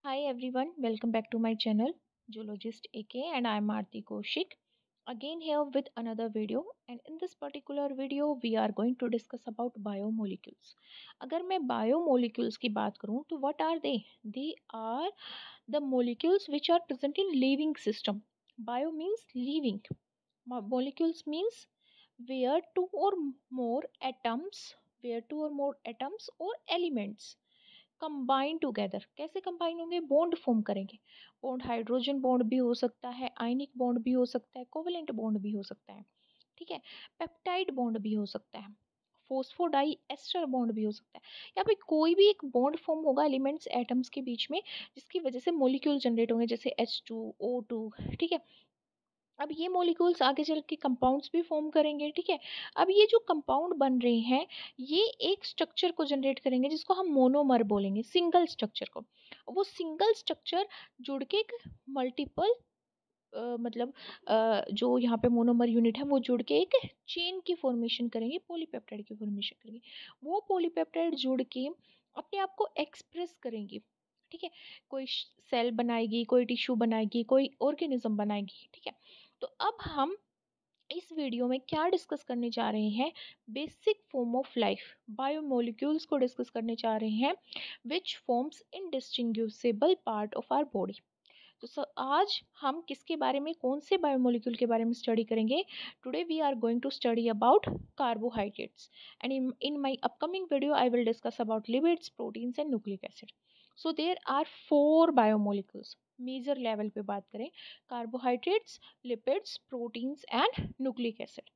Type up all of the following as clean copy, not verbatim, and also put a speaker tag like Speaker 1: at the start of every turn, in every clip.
Speaker 1: Hi everyone, welcome back to my channel Zoologist AK and I am Aarti Kaushik. Again here with another video and in this particular video we are going to discuss about biomolecules. अगर मैं biomolecules की बात करूँ तो what are they? They are the molecules which are present in living system. Bio means living. Molecules means where two or more atoms or elements combine together. कैसे combine होंगे? Bond form करेंगे. Bond hydrogen bond भी हो सकता है, ionic bond भी हो सकता है, कोवेलेंट बॉन्ड भी हो सकता है. ठीक है, पेप्टाइड बॉन्ड भी हो सकता है, फोस्फोडाई एस्टर बॉन्ड भी हो सकता है. या फिर कोई भी एक बॉन्ड फॉर्म होगा एलिमेंट्स एटम्स के बीच में जिसकी वजह से मॉलिक्यूल जनरेट होंगे जैसे H2O2. ठीक है, अब ये मॉलिक्यूल्स आगे चल के कंपाउंड्स भी फॉर्म करेंगे. ठीक है, अब ये जो कंपाउंड बन रहे हैं ये एक स्ट्रक्चर को जनरेट करेंगे जिसको हम मोनोमर बोलेंगे, सिंगल स्ट्रक्चर को. वो सिंगल स्ट्रक्चर जुड़ के एक मल्टीपल मतलब जो यहाँ पे मोनोमर यूनिट है वो जुड़ के एक चेन की फॉर्मेशन करेंगे, पॉलीपेप्टाइड की फॉर्मेशन करेंगे. वो पॉलीपेप्टाइड जुड़ के अपने आप को एक्सप्रेस करेंगी. ठीक है, कोई सेल बनाएगी, कोई टिश्यू बनाएगी, कोई ऑर्गेनिज्म बनाएगी. ठीक है, तो अब हम इस वीडियो में क्या डिस्कस करने जा रहे हैं? Basic form of life, biomolecules को डिस्कस करने जा रहे हैं which forms indistinguishable part of our body. तो आज हम किसके बारे में, कौन से बायोमोलिक्यूल के बारे में स्टडी करेंगे? Today we are going to study about carbohydrates and in my upcoming video I will discuss about lipids, proteins and nucleic acid. So there are 4 biomolecules. Major level पे बात करें, carbohydrates, lipids, proteins and nucleic acid.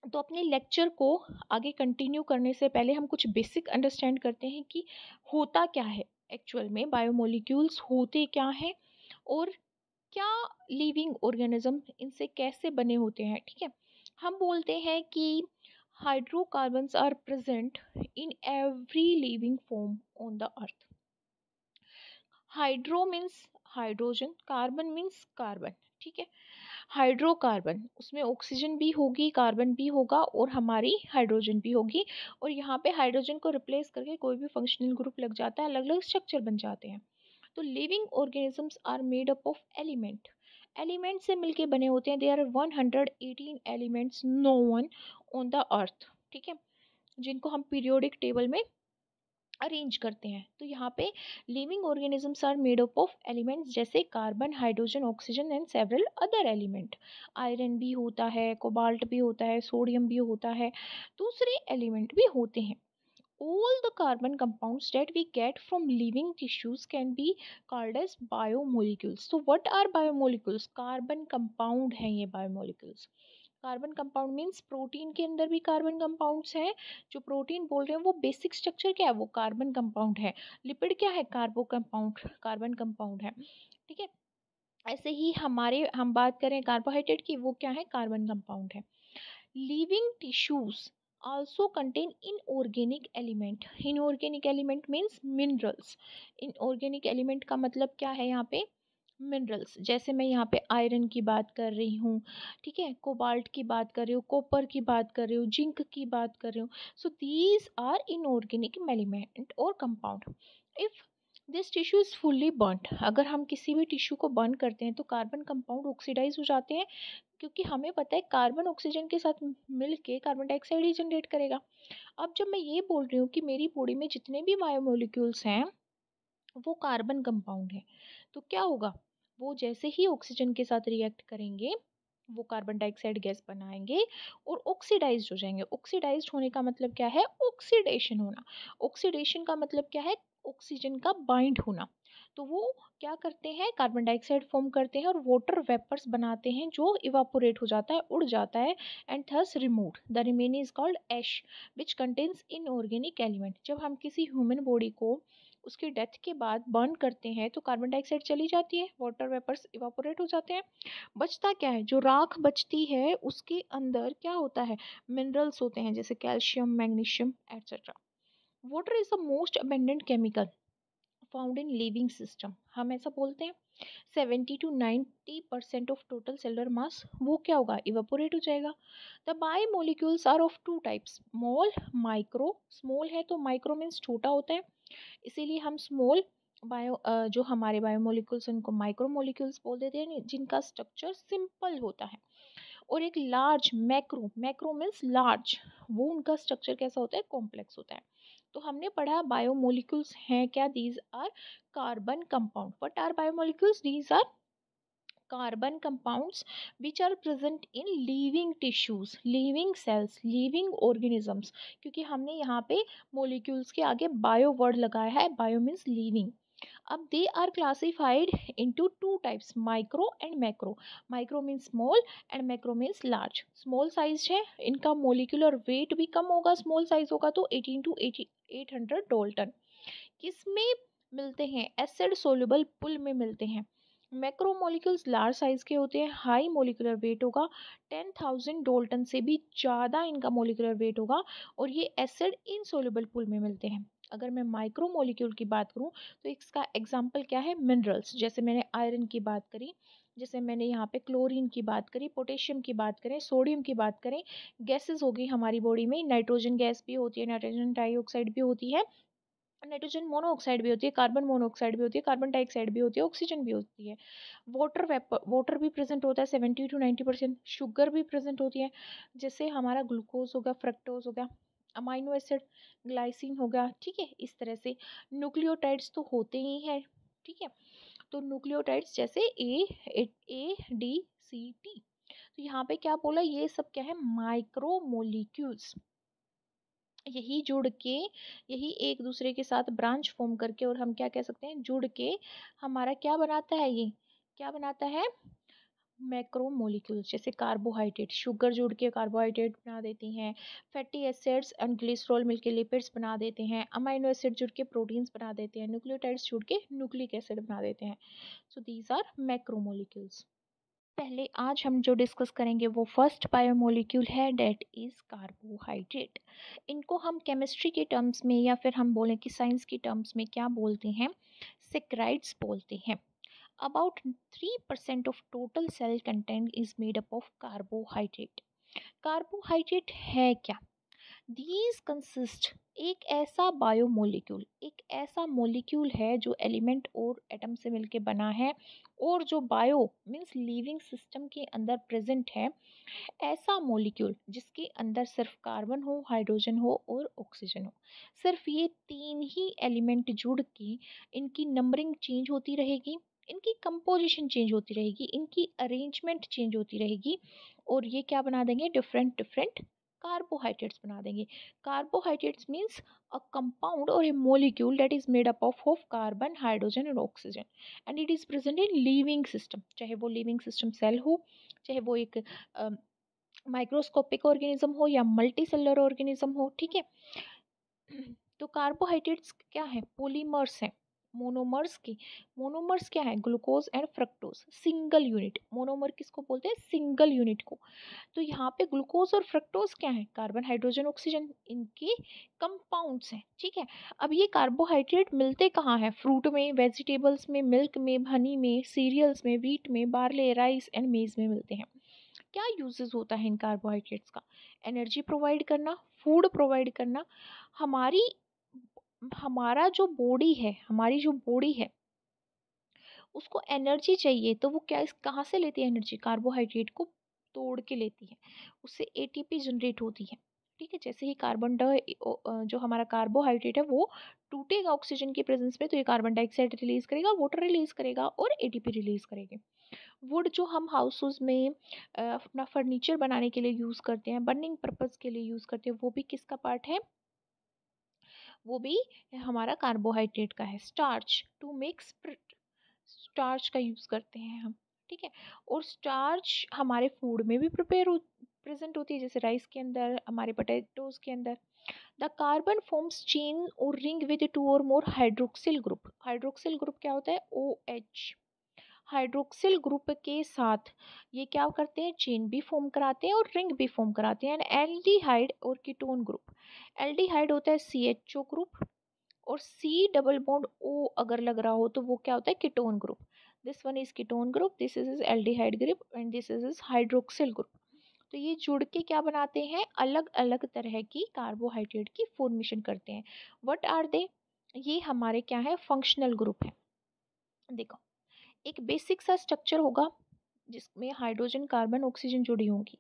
Speaker 1: तो अपने lecture को आगे continue करने से पहले हम कुछ बेसिक अंडरस्टैंड करते हैं कि होता क्या है एक्चुअल में, बायोमोलिक्यूल्स होते क्या हैं और क्या लिविंग ऑर्गेनिज्म इनसे कैसे बने होते हैं. ठीक है, हम बोलते हैं कि hydrocarbons are present in every living form on the earth. Hydro means hydrogen, carbon means carbon. ठीक है, हाइड्रोकार्बन उसमें ऑक्सीजन भी होगी, कार्बन भी होगा और हमारी हाइड्रोजन भी होगी. और यहाँ पे हाइड्रोजन को रिप्लेस करके कोई भी फंक्शनल ग्रुप लग जाता है, अलग अलग स्ट्रक्चर बन जाते हैं. तो living organisms are made up of element. Element से मिलके बने होते हैं. There are 118 elements known on the earth. ठीक है, जिनको हम पीरियोडिक टेबल में अरेंज करते हैं. तो यहाँ पे living organisms are made up of elements जैसे carbon, hydrogen, oxygen and several other element. Iron भी होता है, कोबाल्ट भी होता है, सोडियम भी होता है, दूसरे एलिमेंट भी होते हैं. All the carbon compounds that we get from living tissues can be called as biomolecules. So what are biomolecules? Carbon compound हैं ये biomolecules. Carbon compound means protein के अंदर भी कार्बन कंपाउंड्स हैं. जो प्रोटीन बोल रहे हैं वो बेसिक स्ट्रक्चर क्या है? वो कार्बन कंपाउंड है. लिपिड क्या है? कार्बो कंपाउंड, कार्बन कंपाउंड है. ठीक है, ऐसे ही हम बात करें कार्बोहाइड्रेट की, वो क्या है? कार्बन कंपाउंड है. Living tissues also contain inorganic element. Inorganic element means minerals. Inorganic element का मतलब क्या है यहाँ पे? मिनरल्स. जैसे मैं यहाँ पे आयरन की बात कर रही हूँ, ठीक है, कोबाल्ट की बात कर रही हूँ, कॉपर की बात कर रही हूँ, जिंक की बात कर रही हूँ. So these are inorganic element और compound. If this tissue is fully burned, अगर हम किसी भी टिश्यू को बर्न करते हैं तो कार्बन कंपाउंड ऑक्सीडाइज हो जाते हैं, क्योंकि हमें पता है कार्बन ऑक्सीजन के साथ मिल के कार्बन डाइऑक्साइड ही जनरेट करेगा. अब जब मैं ये बोल रही हूँ कि मेरी बॉडी में जितने भी बायोमोलिक्यूल्स हैं वो कार्बन कंपाउंड है, तो क्या होगा? वो जैसे ही ऑक्सीजन के साथ रिएक्ट करेंगे वो कार्बन डाइऑक्साइड गैस बनाएंगे और ऑक्सीडाइज्ड हो जाएंगे. ऑक्सीडाइज्ड होने का मतलब क्या है? ऑक्सीडेशन होना. ऑक्सीडेशन का मतलब क्या है? ऑक्सीजन का बाइंड होना. तो वो क्या करते हैं? कार्बन डाइऑक्साइड फॉर्म करते हैं और वाटर वेपर्स बनाते हैं जो इवापोरेट हो जाता है, उड़ जाता है and thus removed. The remain is called ash which contains inorganic element. जब हम किसी ह्यूमन बॉडी को उसकी डेथ के बाद बर्न करते हैं तो कार्बन डाइऑक्साइड चली जाती है, वाटर वेपर्स इवापोरेट हो जाते हैं. बचता क्या है? जो राख बचती है उसके अंदर क्या होता है? मिनरल्स होते हैं जैसे calcium, magnesium etcetera. Water is the most abundant chemical found in living system, हम ऐसा बोलते हैं 70 to 90% of total cellular mass वो क्या होगा, इवेपोरेट हो जाएगा। The biomolecules are of two types, small micro. Small है तो माइक्रो मीन्स छोटा होता है, इसीलिए हम स्मॉल जो हमारे बायोमोलिक्यूल्स उनको माइक्रोमोलिक्यूल्स बोल देते हैं, जिनका स्ट्रक्चर सिंपल होता है। और एक large macro, macro means large, वो उनका स्ट्रक्चर कैसा होता है, कॉम्प्लेक्स होता है। तो हमने पढ़ा बायोमोलिक्यूल्स हैं क्या, these are carbon compound. What are biomolecules, these are carbon compounds which are present in living tissues, living cells, living organisms। क्योंकि हमने यहाँ पे molecules के आगे bio word लगाया है, bio means living। अब they are classified into two types, micro and macro। micro means small and macro means large। small size है, इनका molecular weight भी कम होगा, small size होगा तो 18 to 800 Dalton। किसमें मिलते हैं, एसिड सोल्यूबल पुल में मिलते हैं। मैक्रोमोलिक्यूल्स लार्ज साइज के होते हैं, हाई मोलिकुलर वेट होगा, 10,000 डाल्टन से भी ज़्यादा इनका मोलिकुलर वेट होगा, और ये एसिड इनसोल्यूबल पुल में मिलते हैं। अगर मैं माइक्रोमोलिक्यूल की बात करूं तो इसका एग्जाम्पल क्या है, मिनरल्स, जैसे मैंने आयरन की बात करी, जैसे मैंने यहाँ पे क्लोरीन की बात करी, पोटेशियम की बात करें, सोडियम की बात करें। गैसेस होगी हमारी बॉडी में, नाइट्रोजन गैस भी होती है, नाइट्रोजन डाइऑक्साइड भी होती है, नाइट्रोजन मोनोऑक्साइड भी होती है, कार्बन मोनोऑक्साइड भी होती है, कार्बन डाइऑक्साइड भी होती है, ऑक्सीजन भी होती है। वाटर वेपर, वाटर भी प्रेजेंट होता है 70 to 90%। शुगर भी प्रेजेंट होती है, जैसे हमारा ग्लूकोज हो गया, फ्रक्टोज हो गया, अमाइनो एसिड, ग्लाइसिन हो गया, ठीक है। इस तरह से न्यूक्लियोटाइड्स तो होते ही हैं, ठीक है। तो न्यूक्लियोटाइड्स जैसे ADCT। तो यहाँ पे क्या बोला, ये सब क्या है, माइक्रोमोलिक्यूल्स। यही जुड़ के, यही एक दूसरे के साथ ब्रांच फॉर्म करके, और हम क्या कह सकते हैं, जुड़ के हमारा क्या बनाता है, ये क्या बनाता है, मैक्रोमोलिक्यूल्स। जैसे कार्बोहाइड्रेट, शुगर जुड़ के कार्बोहाइड्रेट बना देती हैं, फैटी एसिड्स एंड ग्लिसरॉल मिलके लिपिड्स बना देते हैं, अमाइनो एसिड जुड़ के प्रोटीन्स बना देते हैं, न्यूक्लियोटाइड्स जुड़ के न्यूक्लिक एसिड बना देते हैं। So these are macromolecules. पहले आज हम जो डिस्कस करेंगे वो फर्स्ट बायोमोलिक्यूल है, डेट इज़ कार्बोहाइड्रेट। इनको हम केमिस्ट्री के टर्म्स में, या फिर हम बोलें कि साइंस की टर्म्स में क्या बोलते हैं, सेक्राइड्स बोलते हैं। About 3% of total sale content is made up of carbohydrate. Carbohydrate है क्या, दीज कंसिस्ट, एक ऐसा बायोमोलिक्यूल, एक ऐसा मोलिक्यूल है जो एलिमेंट और एटम से मिलके बना है, और जो बायो मीन्स लिविंग सिस्टम के अंदर प्रेजेंट है, ऐसा मोलिक्यूल जिसके अंदर सिर्फ कार्बन हो, हाइड्रोजन हो और ऑक्सीजन हो। सिर्फ ये तीन ही एलिमेंट जुड़ के इनकी नंबरिंग चेंज होती रहेगी, इनकी कंपोजिशन चेंज होती रहेगी, इनकी अरेंजमेंट चेंज होती रहेगी, और ये क्या बना देंगे, डिफरेंट डिफरेंट कार्बोहाइड्रेट्स बना देंगे। कार्बोहाइड्रेट्स मीन्स अ कंपाउंड और a molecule that is made up of carbon, hydrogen और oxygen, and it is present in living system. चाहे वो लिविंग सिस्टम सेल हो, चाहे वो एक माइक्रोस्कोपिक ऑर्गेनिज्म हो, या मल्टी सेलुलर ऑर्गेनिज्म हो, ठीक है। तो कार्बोहाइड्रेट्स क्या है, पॉलीमर्स हैं, मोनोमर्स की। मोनोमर्स क्या है, glucose and fructose, single unit. Monomer किसको बोलते हैं, सिंगल यूनिट को। तो यहाँ पे ग्लूकोज और फ्रक्टोज क्या है, कार्बन, हाइड्रोजन, ऑक्सीजन, इनके कंपाउंड्स हैं, ठीक है। अब ये कार्बोहाइड्रेट मिलते कहाँ हैं, फ्रूट में, वेजिटेबल्स में, मिल्क में, हनी में, सीरियल्स में, व्हीट में, बार्ले, राइस एंड मेज में मिलते हैं। क्या यूजेस होता है इन कार्बोहाइड्रेट्स का, एनर्जी प्रोवाइड करना, फूड प्रोवाइड करना। हमारी हमारा जो बॉडी है, हमारी जो बॉडी है उसको एनर्जी चाहिए, तो वो क्या, इस कहाँ से लेती है एनर्जी, कार्बोहाइड्रेट को तोड़ के लेती है, उससे एटीपी जनरेट होती है, ठीक है। जैसे ही जो हमारा कार्बोहाइड्रेट है वो टूटेगा ऑक्सीजन की प्रेजेंस में, तो ये कार्बन डाइऑक्साइड रिलीज करेगा, वाटर रिलीज करेगा और एटीपी रिलीज करेगा। वुड जो हम हाउसेस में अपना फर्नीचर बनाने के लिए यूज़ करते हैं, बर्निंग पर्पज़ के लिए यूज़ करते हैं, वो भी किसका पार्ट है, वो भी हमारा कार्बोहाइड्रेट का है। Starch, to make spirit, starch का यूज़ करते हैं हम, ठीक है। और स्टार्च हमारे फूड में भी प्रेजेंट होती है, जैसे राइस के अंदर, हमारे पोटैटोज के अंदर। द कार्बन फॉर्म्स चेन और रिंग विद टू और मोर हाइड्रोक्सिल ग्रुप। हाइड्रोक्सिल ग्रुप क्या होता है, OH। हाइड्रोक्सिल ग्रुप के साथ ये क्या करते हैं, चेन भी फॉर्म कराते हैं और रिंग भी फॉर्म कराते हैं। एंड एल्डिहाइड और कीटोन ग्रुप, एल्डिहाइड होता है CHO ग्रुप, और C डबल बॉन्ड O अगर लग रहा हो तो वो क्या होता है, ketone group. This one is ketone group, this is aldehyde group and this is hydroxyl group. तो ये जुड़ के क्या बनाते हैं, अलग अलग तरह की कार्बोहाइड्रेट की फॉर्मेशन करते हैं। व्हाट आर दे, ये हमारे क्या है, फंक्शनल ग्रुप है। देखो, एक बेसिक सा स्ट्रक्चर होगा जिसमें हाइड्रोजन कार्बन ऑक्सीजन जुड़ी होंगी,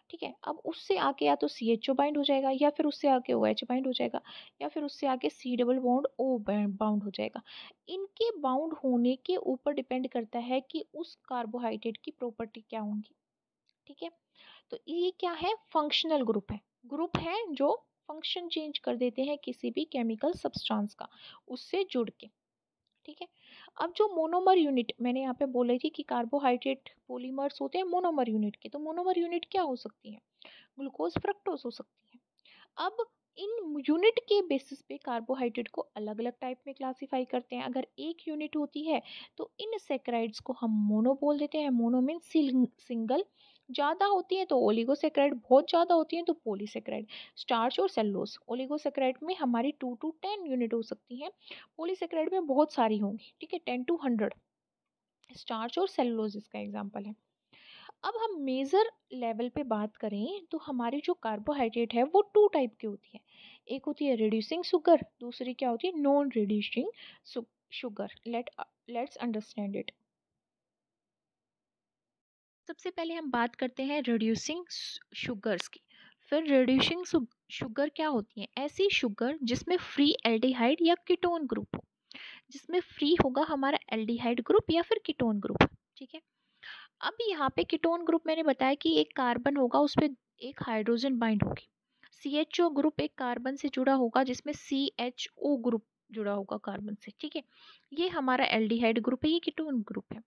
Speaker 1: ठीक है। अब उससे आके या तो CHO बाइंड हो जाएगा, या फिर उससे आके OH बाइंड हो जाएगा, या फिर उससे आके C double bond O bound हो जाएगा। इनके बाउंड होने के ऊपर डिपेंड करता है कि उस कार्बोहाइड्रेट की प्रॉपर्टी क्या होंगी, ठीक है। तो ये क्या है, फंक्शनल ग्रुप है। ग्रुप है जो फंक्शन चेंज कर देते हैं किसी भी केमिकल सब्सटेंस का उससे जुड़ के, ठीक है। अब जो मोनोमर यूनिट मैंने यहाँ पे बोली थी कि कार्बोहाइड्रेट पॉलीमर्स होते हैं मोनोमर यूनिट के, तो मोनोमर यूनिट क्या हो सकती है, ग्लूकोज फ्रक्टोज हो सकती है। अब इन यूनिट के बेसिस पे कार्बोहाइड्रेट को अलग अलग टाइप में क्लासिफाई करते हैं। अगर एक यूनिट होती है तो इन सेक्राइड्स को हम मोनो बोल देते हैं, मोनो मीन सिंगल। ज़्यादा होती है तो ओलिगोसेक्राइड, बहुत ज़्यादा होती है तो पॉलीसेक्राइड। स्टार्च और सेलुलोज, ओलिगोसेक्राइड में हमारी 2 to 10 यूनिट हो सकती हैं, पॉलीसेक्राइड में बहुत सारी होंगी, ठीक है, 10 to 100। स्टार्च और सेलुलोज इसका एग्जाम्पल है। अब हम मेजर लेवल पे बात करें तो हमारी जो कार्बोहाइड्रेट है वो 2 टाइप की होती है। एक होती है रिड्यूसिंग शुगर, दूसरी क्या होती है, non reducing sugar. Let's understand it. सबसे पहले हम बात करते हैं रिड्यूसिंग शुगर्स की। फिर रिड्यूसिंग शुगर क्या होती है, ऐसी शुगर जिसमें फ्री एल्डिहाइड या कीटोन ग्रुप हो, जिसमें फ्री होगा हमारा एल्डिहाइड ग्रुप या फिर कीटोन ग्रुप, ठीक है। अब यहाँ पे कीटोन ग्रुप मैंने बताया कि एक कार्बन होगा उस पर एक हाइड्रोजन बाइंड होगी। CHO ग्रुप एक कार्बन से जुड़ा होगा जिसमें CHO ग्रुप जुड़ा होगा कार्बन से, ठीक है। ये हमारा एल्डिहाइड ग्रुप है, ये कीटोन ग्रुप है।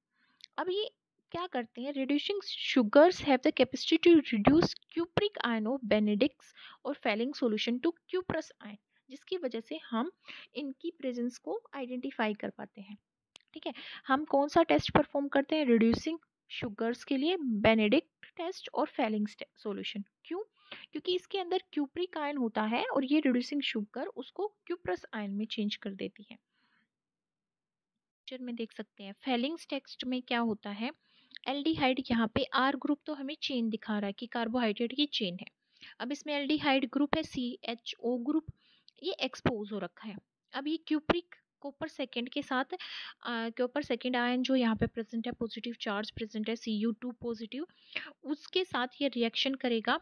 Speaker 1: अब ये क्या करते हैं, reducing sugars have the capacity to reduce cupric ion of Benedict's और Fehling solution to cuprous ion, जिसकी वजह से हम इनकी प्रेजेंस को आइडेंटिफाई कर पाते हैं, ठीक है। हम कौन सा टेस्ट परफॉर्म करते हैं रिड्यूसिंग शुगर्स के लिए, बेनेडिक्ट टेस्ट और फेलिंग सॉल्यूशन। क्यों, क्योंकि इसके अंदर क्यूप्रिक आयन होता है और ये रिड्यूसिंग शुगर उसको क्यूप्रस आयन में चेंज कर देती है। पिक्चर में देख सकते हैं फेलिंग्स टेक्स्ट में क्या होता है, एल्डिहाइड यहाँ पे R ग्रुप तो हमें चेन दिखा रहा है कि कार्बोहाइड्रेट की चेन है। अब इसमें एल्डिहाइड ग्रुप है CHO ग्रुप, ये एक्सपोज हो रखा है। अब ये क्यूप्रिक कॉपर सेकेंड के साथ कॉपर सेकेंड आयन जो यहाँ पे प्रेजेंट है, पॉजिटिव चार्ज प्रेजेंट है Cu2 पॉजिटिव, उसके साथ ये रिएक्शन करेगा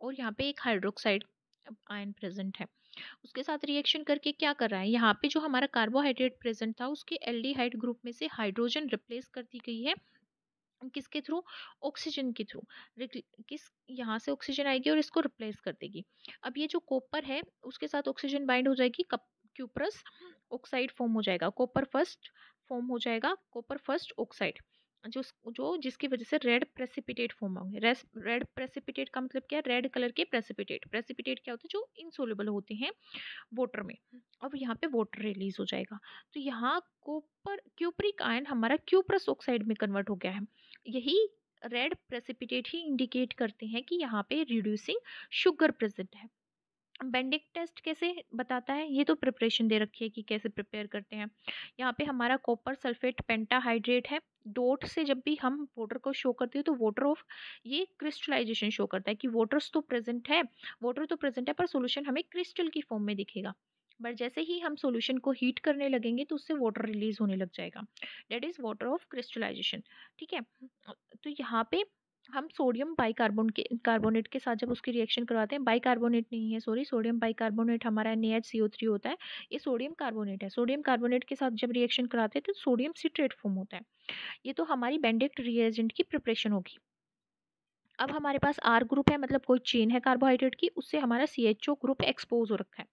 Speaker 1: और यहाँ पे एक हाइड्रोक्साइड आयन प्रेजेंट है, उसके साथ रिएक्शन करके क्या कर रहा है, यहाँ पे जो हमारा कार्बोहाइड्रेट प्रेजेंट था उसके एल्डिहाइड ग्रुप में से हाइड्रोजन रिप्लेस कर दी गई है, किसके थ्रू, ऑक्सीजन के थ्रू। किस, यहाँ से ऑक्सीजन आएगी और इसको रिप्लेस कर देगी। अब ये जो कॉपर है उसके साथ ऑक्सीजन बाइंड हो जाएगी, क्यूप्रस ऑक्साइड फॉर्म हो जाएगा, कॉपर फर्स्ट फॉर्म हो जाएगा, कॉपर फर्स्ट ऑक्साइड, जो जो जिसकी वजह से रेड प्रेसिपिटेट फॉर्म होंगे। रेड प्रेसिपिटेट का मतलब क्या है, रेड कलर के प्रेसिपिटेट। प्रेसिपिटेट क्या होता है, जो इनसोल्युबल होते हैं वाटर में। अब यहाँ पे वाटर रिलीज हो जाएगा, तो यहाँ कॉपर क्यूप्रिक आयन हमारा क्यूप्रस ऑक्साइड में कन्वर्ट हो गया है। यही रेड प्रेसिपिटेट ही इंडिकेट करते हैं कि यहाँ पे रिड्यूसिंग शुगर प्रेजेंट है। बेंडिक टेस्ट कैसे बताता है, ये तो प्रिपरेशन दे रखी है कि कैसे प्रिपेयर करते हैं। यहाँ पे हमारा कॉपर सल्फेट पेंटाहाइड्रेट है, डॉट से जब भी हम वाटर को शो करते हैं तो वाटर ऑफ, ये क्रिस्टलाइजेशन शो करता है कि वाटर्स तो प्रेजेंट है, वाटर तो प्रेजेंट है पर सोल्यूशन हमें क्रिस्टल की फॉर्म में दिखेगा। बट जैसे ही हम सॉल्यूशन को हीट करने लगेंगे तो उससे वाटर रिलीज होने लग जाएगा, that is water of crystallization, ठीक है। तो यहाँ पे हम सोडियम कार्बोनेट के साथ जब उसकी रिएक्शन करवाते हैं, बाइकार्बोनेट नहीं है सॉरी, सोडियम बाइकार्बोनेट हमारा NaHCO3 होता है, ये सोडियम कार्बोनेट है। सोडियम कार्बोनेट के साथ जब रिएक्शन कराते हैं तो सोडियम सिट्रेट फॉर्म होता है। ये तो हमारी बेंडिक्ट रिएजेंट की प्रिपरेशन होगी। अब हमारे पास R ग्रुप है, मतलब कोई चेन है कार्बोहाइड्रेट की, उससे हमारा CHO ग्रुप एक्सपोज हो रखा है,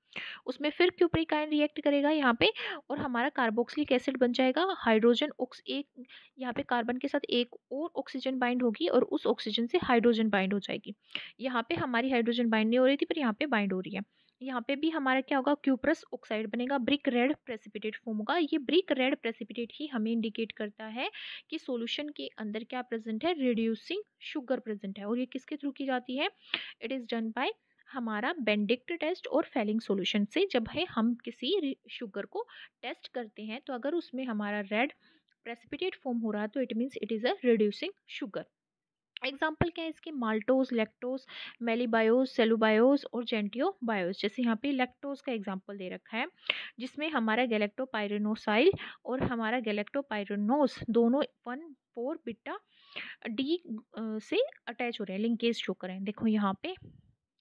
Speaker 1: उसमें फिर क्यूप्रिक आयन रिएक्ट करेगा यहाँ पे और हमारा कार्बोक्सिलिक एसिड बन जाएगा। हाइड्रोजन एक यहाँ पे कार्बन के साथ एक और ऑक्सीजन बाइंड होगी और उस ऑक्सीजन से हाइड्रोजन बाइंड हो जाएगी। यहाँ पे हमारी हाइड्रोजन बाइंड नहीं हो रही थी पर यहाँ पे बाइंड हो रही है। यहाँ पे भी हमारा क्या होगा, क्यूप्रस ऑक्साइड बनेगा, ब्रिक रेड प्रेसिपिटेट फॉर्म होगा। ये ब्रिक रेड प्रेसिपिटेट ही हमें इंडिकेट करता है कि सॉल्यूशन के अंदर क्या प्रेजेंट है, रिड्यूसिंग शुगर प्रेजेंट है। और ये किसके थ्रू की जाती है, इट इज डन बाय हमारा बेंडिक्ट टेस्ट और फेलिंग सॉल्यूशन से जब है हम किसी शुगर को टेस्ट करते हैं तो अगर उसमें हमारा रेड प्रेसिपिटेट फॉर्म हो रहा है तो it means it is a reducing sugar. Example क्या है इसके, माल्टोज, लैक्टोज, मेलीबायोज, सेलुबायोज और जेंटियोबायोज। जैसे यहाँ पे लैक्टोज का एग्जाम्पल दे रखा है जिसमें हमारा गैलेक्टोपाइरेनोसाइल और हमारा गैलेक्टोपाइरेनोस दोनों 1,4 बीटा डी से अटैच हो रहे हैं, लिंकेज शो करें। देखो यहाँ पे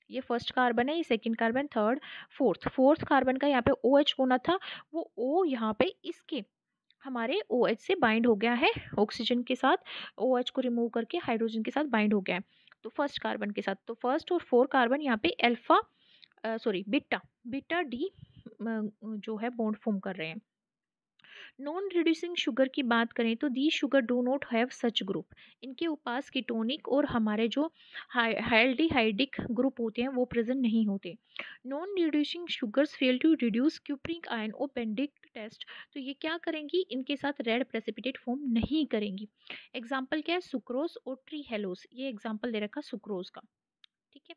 Speaker 1: ये फर्स्ट कार्बन है, ये second carbon, third, fourth carbon का यहाँ पे ओ एच होना था, वो ओ यहाँ पे इसके हमारे ओ एच से बाइंड हो गया है ऑक्सीजन के साथ, ओ एच को रिमूव करके हाइड्रोजन के साथ बाइंड हो गया है तो फर्स्ट कार्बन के साथ। तो फर्स्ट और फोर कार्बन यहाँ पे alpha sorry beta beta D जो है बॉन्ड फॉर्म कर रहे हैं। नॉन रिड्यूसिंग शुगर की बात करें तो the sugar do not have such group, इनके पास कीटोनिक और हमारे जो हाइल्डिहाइडिक ग्रुप होते हैं वो प्रेजेंट नहीं होते। Non reducing sugars fail to reduce cupric ion और बेंडिक्ट टेस्ट, तो ये क्या करेंगी, इनके साथ रेड प्रेसिपिटेट फॉर्म नहीं करेंगी। एग्जाम्पल क्या है, सुक्रोज और ट्री हेलोस, ये एग्जाम्पल दे रखा सुक्रोज का। ठीक है,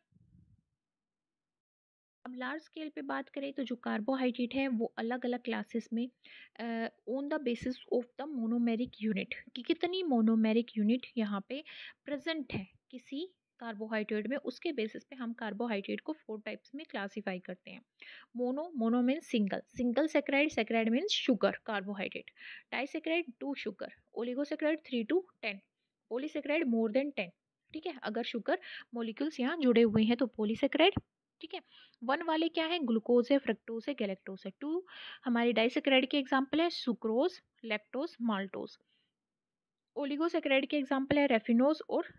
Speaker 1: अब लार्ज स्केल पे बात करें तो जो कार्बोहाइड्रेट है वो अलग अलग क्लासेस में on the basis of the monomeric unit कि कितनी मोनोमेरिक यूनिट यहाँ पे प्रेजेंट है किसी कार्बोहाइड्रेट में, उसके बेसिस पे हम कार्बोहाइड्रेट को 4 टाइप्स में क्लासिफाई करते हैं। Mono means single, single saccharide, saccharide means sugar carbohydrate, disaccharide 2 sugar, oligosaccharide 3 to 10, polysaccharide more than 10। ठीक है, अगर शुगर मॉलिक्यूल्स यहाँ जुड़े हुए हैं तो पॉलीसेक्राइड। ठीक है, वन वाले क्या है, ग्लूकोज है, फ्रक्टोज है, गैलेक्टोज है। टू हमारी डाइसेक्राइड के एग्जाम्पल है सुक्रोज, लैक्टोज, माल्टोज। ओलिगोसेक्राइड के एग्जाम्पल है रेफिनोज और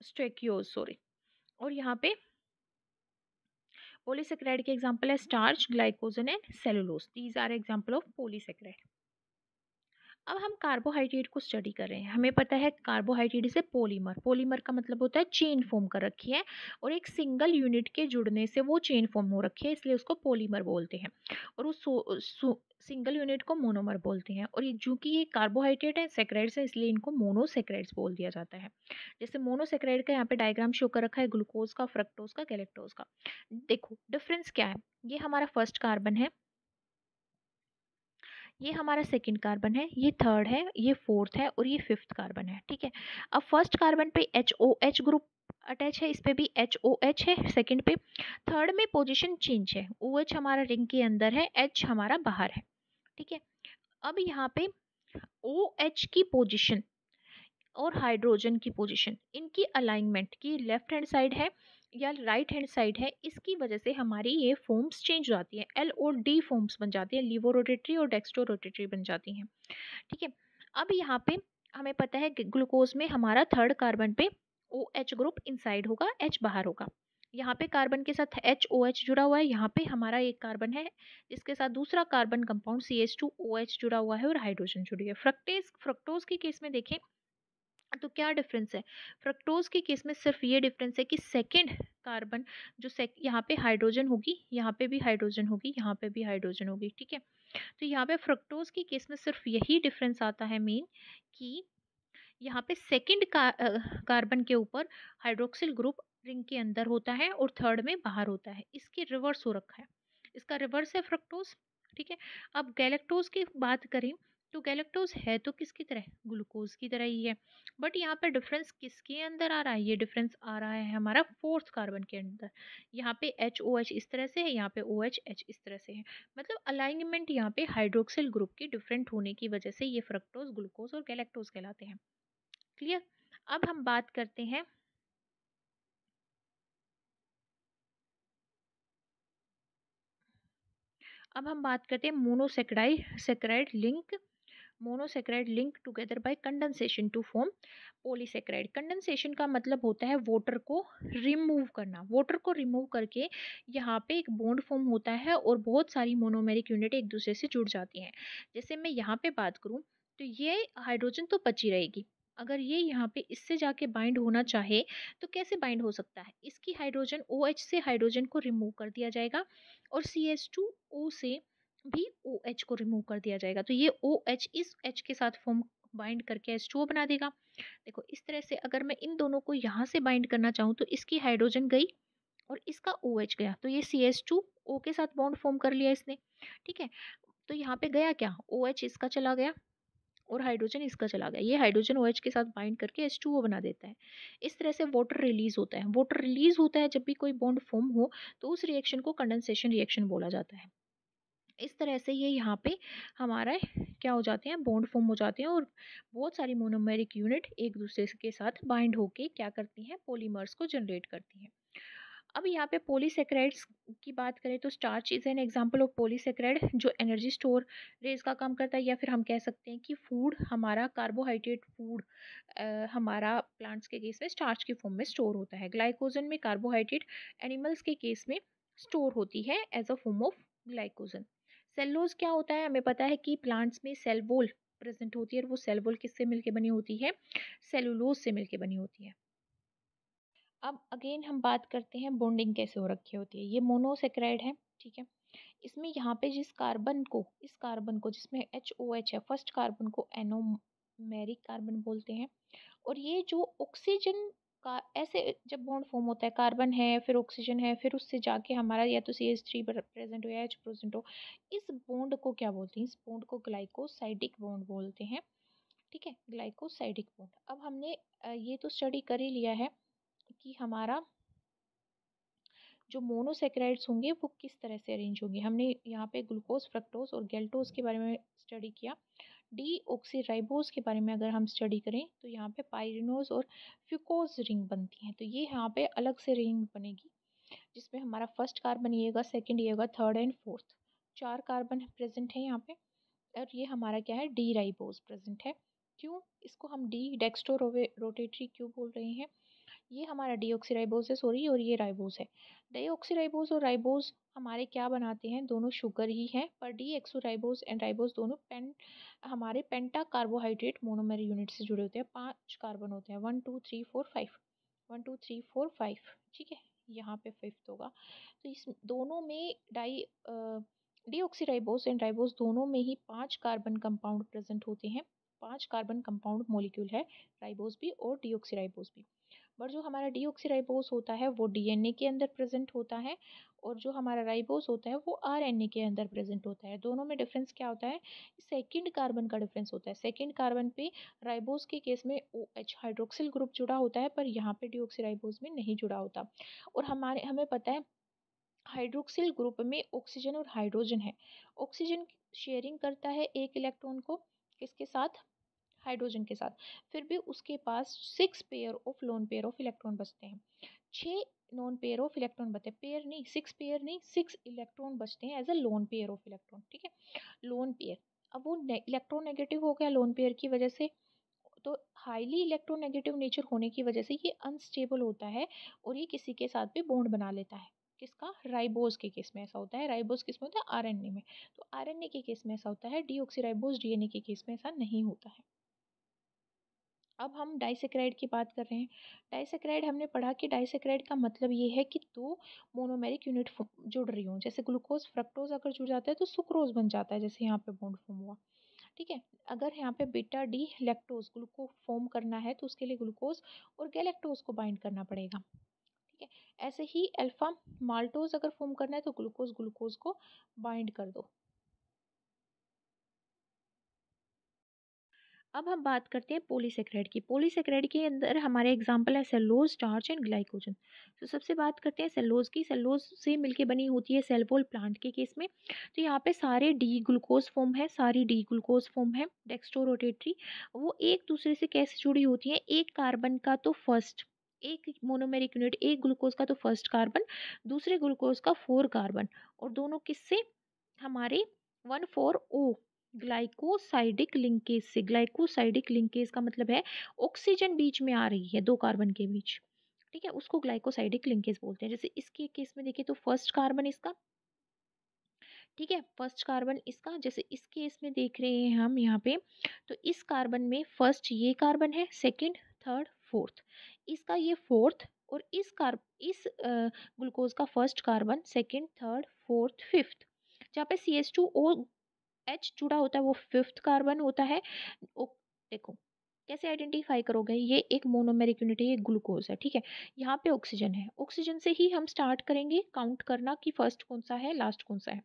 Speaker 1: स्टेक्योज सॉरी। और यहाँ पे पॉलीसेक्राइड के एग्जाम्पल है starch, glycogen and cellulose. These are example of polysaccharide. अब हम कार्बोहाइड्रेट को स्टडी कर रहे हैं, हमें पता है कार्बोहाइड्रेट से पॉलीमर, पॉलीमर का मतलब होता है चेन फॉर्म कर रखी है और एक सिंगल यूनिट के जुड़ने से वो चेन फॉर्म हो रखी है, इसलिए उसको पॉलीमर बोलते हैं। और उस सिंगल यूनिट को मोनोमर बोलते हैं। और ये चूंकि ये कार्बोहाइड्रेट है सेक्राइड्स है इसलिए इनको मोनोसेक्राइड्स बोल दिया जाता है। जैसे मोनोसेक्राइड का यहाँ पे डायग्राम शो कर रखा है, ग्लूकोज का, फ्रक्टोज का, गैलेक्टोज का। देखो डिफरेंस क्या है, ये हमारा फर्स्ट कार्बन है, ये हमारा सेकंड कार्बन है, ये थर्ड है, ये फोर्थ है और ये फिफ्थ कार्बन है। ठीक है, अब फर्स्ट कार्बन पे HOH ग्रुप अटैच है, इस पे भी HOH है सेकंड पे। थर्ड में पोजीशन चेंज है, OH हमारा रिंग के अंदर है, H हमारा बाहर है। ठीक है, अब यहाँ पे OH की पोजीशन और हाइड्रोजन की पोजीशन, इनकी अलाइनमेंट की लेफ्ट हैंड साइड है या राइट हैंड साइड है, इसकी वजह से हमारी ये फॉर्म्स चेंज हो जाती है, L और D फॉर्म्स बन जाती है, लिवो रोटेटरी और डेक्स्ट्रो रोटेटरी बन जाती हैं। ठीक है, अब यहाँ पे हमें पता है कि ग्लूकोज में हमारा थर्ड कार्बन पे OH ग्रुप इनसाइड होगा, H बाहर होगा। यहाँ पे कार्बन के साथ HOH जुड़ा हुआ है, यहाँ पे हमारा एक कार्बन है जिसके साथ दूसरा कार्बन कंपाउंड CH2OH जुड़ा हुआ है और हाइड्रोजन जुड़ी है। फ्रक्टोज के केस में देखें तो क्या डिफरेंस है, फ्रक्टोज के केस में सिर्फ ये डिफरेंस है कि सेकेंड कार्बन जो यहाँ पे हाइड्रोजन होगी, यहाँ पे भी हाइड्रोजन होगी, यहाँ पे भी हाइड्रोजन होगी। ठीक है, तो यहाँ पे फ्रक्टोज के केस में सिर्फ यही डिफरेंस आता है मेन कि यहाँ पे सेकेंड कार्बन के ऊपर हाइड्रोक्सिल ग्रुप रिंग के अंदर होता है और थर्ड में बाहर होता है, इसके रिवर्स हो रखा है, इसका रिवर्स है फ्रक्टोज। ठीक है, अब गैलेक्टोज की बात करें तो गैलेक्टोज है तो किसकी तरह, ग्लूकोज की तरह ही है, बट यहाँ पे डिफरेंस किसके अंदर आ रहा है, ये डिफरेंस आ रहा है हमारा फोर्थ कार्बन के अंदर। यहाँ पे HOH इस तरह से है, यहाँ पे OH इस तरह से है, मतलब अलाइनमेंट यहाँ पे हाइड्रोक्सिल ग्रुप की डिफरेंट होने की वजह से ये फ्रक्टोज, ग्लूकोज और गैलेक्टोज कहलाते हैं। क्लियर, अब हम बात करते हैं monosaccharide link together by condensation to form polysaccharide. Condensation का मतलब होता है वाटर को रिमूव करना, वाटर को रिमूव करके यहाँ पे एक बॉन्ड फॉर्म होता है और बहुत सारी मोनोमेरिक यूनिट एक दूसरे से जुड़ जाती हैं। जैसे मैं यहाँ पे बात करूँ तो ये हाइड्रोजन तो बची रहेगी, अगर ये यहाँ पे इससे जाके बाइंड होना चाहे तो कैसे बाइंड हो सकता है, इसकी हाइड्रोजन OH से हाइड्रोजन को रिमूव कर दिया जाएगा और CH2O से भी OH को रिमूव कर दिया जाएगा, तो ये OH इस H के साथ फॉर्म बाइंड करके H2O बना देगा। देखो इस तरह से अगर मैं इन दोनों को यहाँ से बाइंड करना चाहूँ तो इसकी हाइड्रोजन गई और इसका OH गया, तो ये CH2O के साथ बॉन्ड फॉर्म कर लिया इसने। ठीक है, तो यहाँ पे गया क्या, OH इसका चला गया और हाइड्रोजन इसका चला गया, ये हाइड्रोजन OH के साथ बाइंड करके H2O बना देता है। इस तरह से वाटर रिलीज होता है। वाटर रिलीज होता है जब भी कोई बॉन्ड फॉर्म हो, तो उस रिएक्शन को कंडेंसेशन रिएक्शन बोला जाता है। इस तरह से ये यहाँ पे हमारा क्या हो जाते हैं, बॉन्ड फॉर्म हो जाते हैं और बहुत सारी मोनोमेरिक यूनिट एक दूसरे के साथ बाइंड होके क्या करती हैं, पॉलीमर्स को जनरेट करती हैं। अब यहाँ पे पॉलीसेकेराइड्स की बात करें तो starch is an example of polysaccharide जो एनर्जी स्टोर रेज का काम करता है, या फिर हम कह सकते हैं कि फूड हमारा कार्बोहाइड्रेट फूड हमारा प्लांट्स के केस में स्टार्च की फॉर्म में स्टोर होता है। ग्लाइकोजन में कार्बोहाइड्रेट एनिमल्स के केस में स्टोर होती है as a form of glycogen. Cellulose क्या होता है, हमें पता है कि प्लांट्स में सेल वॉल प्रेजेंट होती है और वो सेल वॉल किससे मिलकर बनी होती है, सेलुलोज से मिलकर बनी होती है। अब अगेन हम बात करते हैं बॉन्डिंग कैसे हो रखी होती है। ये मोनोसेक्राइड है, ठीक है। इसमें यहाँ पे जिस कार्बन को, इस कार्बन को जिसमें HOH है, फर्स्ट कार्बन को एनोमेरिक कार्बन बोलते हैं। और ये जो ऑक्सीजन का ऐसे जब बॉन्ड फॉर्म होता है, कार्बन है फिर ऑक्सीजन है फिर उससे जाके हमारा या तो CH3 प्रेजेंट हो या H प्रेजेंट हो, इस बॉन्ड को क्या बोलते हैं, इस बॉन्ड को ग्लाइकोसाइडिक बॉन्ड बोलते हैं। ठीक है, ग्लाइकोसाइडिक बॉन्ड। अब हमने ये तो स्टडी कर ही लिया है कि हमारा जो मोनोसेक्राइड्स होंगे वो किस तरह से अरेंज होंगे। हमने यहाँ पे ग्लूकोज, फ्रक्टोज और गैल्टोज के बारे में स्टडी किया। डीऑक्सीराइबोज के बारे में अगर हम स्टडी करें तो यहाँ पे पायरिनोज और फ्यूकोज रिंग बनती हैं। तो ये यहाँ पे अलग से रिंग बनेगी जिसमें हमारा फर्स्ट कार्बन ये होगा, सेकेंड ये होगा, third and fourth, 4 carbon present है यहाँ पे। और ये हमारा क्या है, डी राइबोज प्रेजेंट है। क्यों इसको हम डी डेक्स्ट्रो रोटेटरी क्यों बोल रहे हैं, ये हमारा डीऑक्सीराइबोज है, सॉरी, और ये राइबोज है। डीऑक्सीराइबोज और राइबोज हमारे क्या बनाते हैं, दोनों शुगर ही हैं, पर डीऑक्सीराइबोज एंड राइबोज दोनों हमारे पेंटा कार्बोहाइड्रेट मोनोमर यूनिट से जुड़े होते हैं। 5 कार्बन होते हैं, 1 2 3 4 5, 1 2 3 4 5, ठीक है, यहाँ पे फिफ्थ होगा। तो इस दोनों में डीऑक्सीराइबोज एंड राइबोज दोनों में ही 5 कार्बन कंपाउंड प्रेजेंट होते हैं। 5 कार्बन कंपाउंड मॉलिक्यूल है राइबोज भी और डीऑक्सीराइबोज भी। पर जो हमारा डीऑक्सीराइबोज होता है वो DNA के अंदर प्रेजेंट होता है और जो हमारा राइबोज होता है वो RNA के अंदर प्रेजेंट होता है। दोनों में डिफरेंस क्या होता है, सेकंड कार्बन का डिफरेंस होता है। सेकंड कार्बन पे राइबोज के केस में OH हाइड्रोक्सिल ग्रुप जुड़ा होता है, पर यहाँ पे डीऑक्सीराइबोज में नहीं जुड़ा होता। और हमें पता है हाइड्रोक्सिल ग्रुप में ऑक्सीजन और हाइड्रोजन है। ऑक्सीजन शेयरिंग करता है एक इलेक्ट्रॉन को किसके साथ, हाइड्रोजन के साथ। फिर भी उसके पास 6 pair of loan pair of electron बचते हैं। 6 नॉन पेयर ऑफ इलेक्ट्रॉन बचते हैं, पेयर नहीं, 6 पेयर नहीं, 6 इलेक्ट्रॉन बचते हैं as a lone pair of electron. ठीक है, लोन पेयर। अब वो इलेक्ट्रॉन नेगेटिव हो गया लोन पेयर की वजह से, तो हाईली इलेक्ट्रोनेगेटिव नेचर होने की वजह से ये अनस्टेबल होता है और ये किसी के साथ भी बॉन्ड बना लेता है। किसका, राइबोज के केस में ऐसा होता है। राइबोज किस में होता है, RNA में। तो RNA के केस में ऐसा होता है, डीऑक्सीराइबोज DNA के केस में ऐसा नहीं होता है। अब हम डाइसेक्राइड की बात कर रहे हैं। डाइसेक्राइड हमने पढ़ा कि डाइसेक्राइड का मतलब ये है कि दो मोनोमेरिक यूनिट जुड़ रही हों। जैसे ग्लूकोज फ्रक्टोज अगर जुड़ जाता है तो सुक्रोज बन जाता है, जैसे यहाँ पे बॉन्ड फॉर्म हुआ। ठीक है, अगर यहाँ पे बीटा डी लैक्टोज ग्लूको फॉर्म करना है तो उसके लिए ग्लूकोज और गैलेक्टोज को बाइंड करना पड़ेगा। ठीक है, ऐसे ही अल्फा माल्टोज अगर फॉर्म करना है तो ग्लूकोज ग्लूकोज को बाइंड कर दो। अब हम बात करते हैं पॉलीसेकेराइड की। पॉलीसेकेराइड के अंदर हमारे एग्जांपल है सेलुलोज, स्टार्च एंड ग्लाइकोजन। तो सबसे बात करते हैं सेलुलोज की। सेलुलोज से मिलके बनी होती है सेल वॉल प्लांट के केस में। तो यहाँ पे सारे डी ग्लूकोज फॉर्म है, सारी डी ग्लूकोज फॉर्म है डेक्स्ट्रो रोटेटरी। वो एक दूसरे से कैसे जुड़ी होती है, एक कार्बन का तो फर्स्ट, एक मोनोमेरिक यूनिट एक ग्लूकोज का तो फर्स्ट कार्बन, दूसरे ग्लूकोज का 4 कार्बन, और दोनों किससे, हमारे 1,4-O ग्लाइकोसाइडिक लिंकेज से। ग्लाइकोसाइडिक लिंकेज का मतलब है ऑक्सीजन बीच में आ रही है दो कार्बन के बीच। ठीक है, उसको ग्लाइकोसाइडिक लिंकेज बोलते हैं। जैसे इसके केस में देखिए तो फर्स्ट कार्बन इसका, ठीक है, फर्स्ट कार्बन इसका। जैसे इस केस में देख रहे हैं हम यहाँ पे, तो इस कार्बन में फर्स्ट ये कार्बन है, सेकंड, थर्ड, फोर्थ, इसका ये फोर्थ, और इस ग्लूकोज का first carbon, second, third, fourth, fifth. जहाँ पे CH2O H जुड़ा होता है वो फिफ्थ कार्बन होता है। देखो कैसे आइडेंटिफाई करोगे, ये एक मोनोमेरिक यूनिट है, ये ग्लूकोज है, ठीक है। यहाँ पे ऑक्सीजन है, ऑक्सीजन से ही हम स्टार्ट करेंगे काउंट करना कि फर्स्ट कौन सा है लास्ट कौन सा है।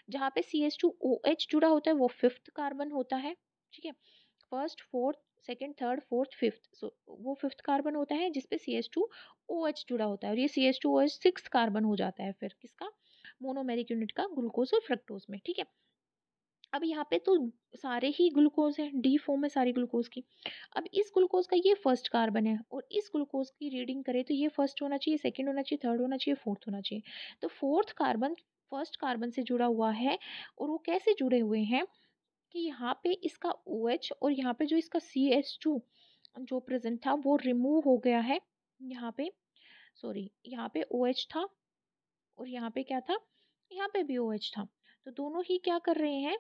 Speaker 1: जहाँ पे CH2OH जुड़ा होता है वो फिफ्थ कार्बन होता है, ठीक है। First, fourth, second, third, fourth, fifth, so वो फिफ्थ कार्बन होता है जिसपे CH2OH जुड़ा होता है, और ये CH2OH सिक्स्थ कार्बन हो जाता है फिर किसका, मोनोमेरिक यूनिट का, ग्लूकोज और फ्रक्टोज में, ठीक है। अब यहाँ पे तो सारे ही ग्लूकोज है, डी फॉर्म है सारी ग्लूकोज की। अब इस ग्लूकोज का ये फर्स्ट कार्बन है, और इस ग्लूकोज की रीडिंग करें तो ये फर्स्ट होना चाहिए, सेकंड होना चाहिए, थर्ड होना चाहिए, फोर्थ होना चाहिए। तो फोर्थ कार्बन फर्स्ट कार्बन से जुड़ा हुआ है, और वो कैसे जुड़े हुए हैं कि यहाँ पे इसका OH और यहाँ पे जो इसका CH2 जो प्रेजेंट था वो रिमूव हो गया है। यहाँ पे सॉरी, यहाँ पे OH था और यहाँ पे क्या था, यहाँ पे भी OH था। तो दोनों ही क्या कर रहे हैं,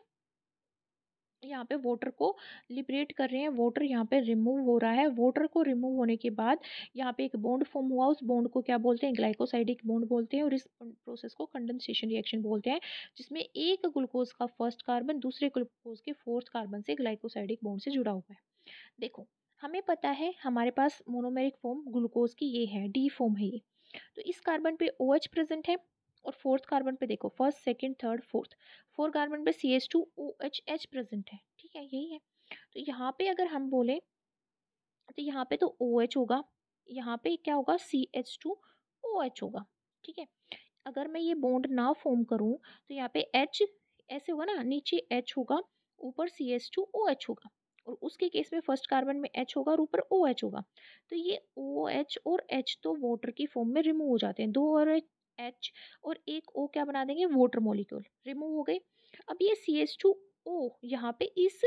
Speaker 1: यहाँ पे वाटर को लिबरेट कर रहे हैं, वाटर यहाँ पे रिमूव हो रहा है। वाटर को रिमूव होने के बाद यहाँ पे एक बॉन्ड फॉर्म हुआ, उस बॉन्ड को क्या बोलते हैं, ग्लाइकोसाइडिक बॉन्ड बोलते हैं, और इस प्रोसेस को कंडेंसेशन रिएक्शन बोलते हैं, जिसमें एक ग्लूकोज का फर्स्ट कार्बन दूसरे ग्लूकोज के फोर्थ कार्बन से ग्लाइकोसाइडिक बॉन्ड से जुड़ा हुआ है। देखो हमें पता है हमारे पास मोनोमेरिक फॉर्म ग्लूकोज की ये है, डी फॉर्म है ये। तो इस कार्बन पे OH प्रेजेंट है, और फोर्थ कार्बन पे देखो first, second, third, fourth, fourth carbon पे CH2OH प्रेजेंट है, ठीक है, यही है। तो यहाँ पे अगर हम बोले तो यहाँ पे तो OH होगा, यहाँ पे क्या होगा, CH2OH होगा, ठीक है। अगर मैं ये बॉन्ड ना फॉर्म करूँ तो यहाँ पे H ऐसे होगा ना, नीचे H होगा, ऊपर CH2OH होगा, और उसके केस में फर्स्ट कार्बन में H होगा और ऊपर OH होगा। तो ये OH और H तो वाटर की फॉर्म में रिमूव हो जाते हैं, दो और H और एक O क्या बना देंगे, वाटर मॉलिक्यूल रिमूव हो गए। अब ये CH2O यहाँ पे इस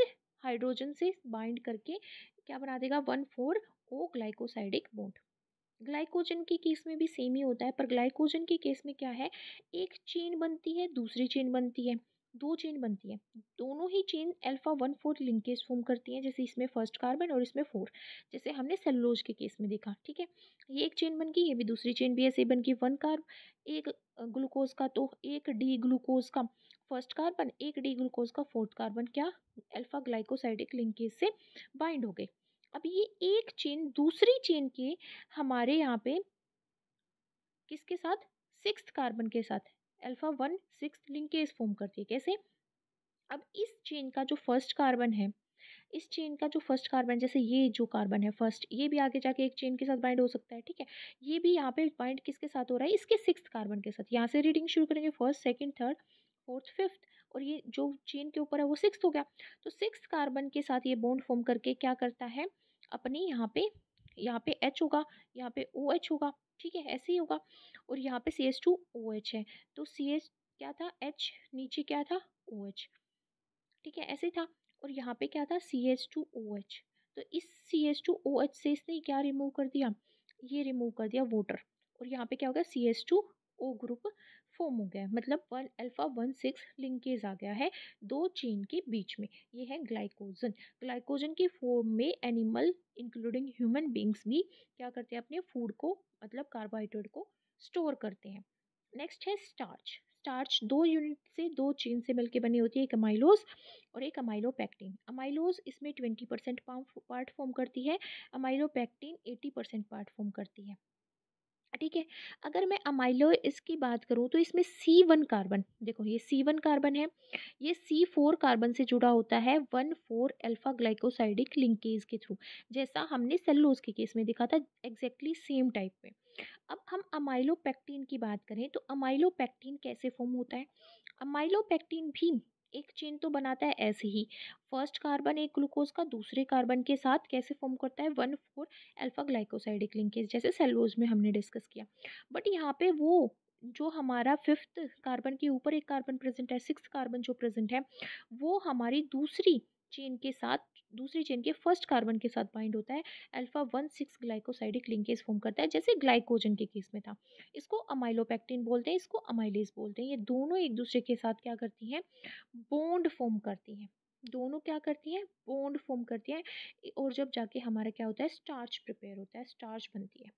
Speaker 1: हाइड्रोजन से बाइंड करके क्या बना देगा, 1,4-O ग्लाइकोसाइडिक बॉन्ड। ग्लाइकोजन के केस में भी सेम ही होता है, पर ग्लाइकोजन के केस में क्या है, एक चेन बनती है, दूसरी चेन बनती है, दो चेन बनती है, दोनों ही चेन α1,4 लिंकेज फॉर्म करती हैं, जैसे इसमें फर्स्ट कार्बन और इसमें 4, जैसे हमने सेलुलोज के केस में देखा, ठीक है। ये एक चेन बन गई, ये भी दूसरी चेन भी ऐसे ही बन गई, वन कार्ब एक ग्लूकोज का, तो एक डी ग्लूकोज का फर्स्ट कार्बन, एक डी ग्लूकोज का फोर्थ कार्बन क्या, अल्फा ग्लाइकोसाइडिक लिंकेज से बाइंड हो गए। अब ये एक चेन दूसरी चेन के हमारे यहाँ पे किसके साथ, सिक्स्थ कार्बन के साथ α1,6 लिंकेज फॉर्म करती है, कैसे। अब इस चेन का जो फर्स्ट कार्बन है, इस चेन का जो फर्स्ट कार्बन, जैसे ये जो कार्बन है फर्स्ट, ये भी आगे जाके एक चेन के साथ बाइंड हो सकता है, ठीक है। ये भी यहाँ पे बाइंड किसके साथ हो रहा है, इसके सिक्स्थ कार्बन के साथ। यहाँ से रीडिंग शुरू करेंगे, first, second, third, fourth, fifth, और ये जो चेन के ऊपर है वो सिक्स्थ हो गया। तो सिक्स्थ कार्बन के साथ ये बॉन्ड फॉर्म करके क्या करता है, अपनी यहाँ पे H होगा, यहाँ पे OH होगा, ठीक है, ऐसे ही होगा। और यहाँ पे CH2OH है, तो CH क्या था, H, नीचे क्या था, OH, ठीक है, ऐसे था। और यहाँ पे क्या था, CH2OH। तो इस CH2OH से इसने क्या रिमूव कर दिया, ये रिमूव कर दिया वाटर, और यहाँ पे क्या हो गया, CH2O ग्रुप फॉर्म हो गया, मतलब 1α16 लिंकेज आ गया है दो चेन के बीच में। ये है ग्लाइकोजन। ग्लाइकोजन की फॉर्म में एनिमल इंक्लूडिंग ह्यूमन बींग्स भी क्या करते हैं, अपने फूड को, मतलब कार्बोहाइड्रेट को स्टोर करते हैं। नेक्स्ट है स्टार्च। स्टार्च दो यूनिट से, दो चेन से मिलकर बनी होती है, एक अमाइलोज और एक अमाइलोपेक्टिन। अमाइलोज इसमें 20% पार्ट फॉर्म करती है, अमाइलोपेक्टिन 80% पार्ट फॉर्म करती है, ठीक है। अगर मैं अमाइलो इसकी बात करूँ तो इसमें C1 कार्बन, देखो ये C1 कार्बन है, ये C4 कार्बन से जुड़ा होता है 1,4 अल्फा ग्लाइकोसाइडिक लिंकेज के थ्रू, जैसा हमने सेलुलोज के केस में देखा था, एग्जैक्टली सेम टाइप में। अब हम अमाइलोपेक्टिन की बात करें तो अमाइलोपेक्टिन कैसे फॉर्म होता है, अमाइलोपेक्टिन भी एक चेन तो बनाता है ऐसे ही, फर्स्ट कार्बन एक ग्लूकोज का दूसरे कार्बन के साथ कैसे फॉर्म करता है, 1,4 अल्फा ग्लाइकोसाइडिक लिंकेज, जैसे सेलुलोज में हमने डिस्कस किया। बट यहाँ पे वो जो हमारा फिफ्थ कार्बन के ऊपर एक कार्बन प्रेजेंट है, सिक्स कार्बन जो प्रेजेंट है, वो हमारी दूसरी चेन के साथ, दूसरी चेन के फर्स्ट कार्बन के साथ बाइंड होता है, α1,6 ग्लाइकोसाइडिक लिंकेज फॉर्म करता है, जैसे ग्लाइकोजन के केस में था। इसको अमाइलोपेक्टिन बोलते हैं, इसको अमाइलेज बोलते हैं। ये दोनों एक दूसरे के साथ क्या करती हैं, बॉन्ड फॉर्म करती हैं, दोनों क्या करती हैं, बॉन्ड फॉर्म करती हैं, और जब जाके हमारा क्या होता है, स्टार्च प्रिपेयर होता है, स्टार्च बनती है।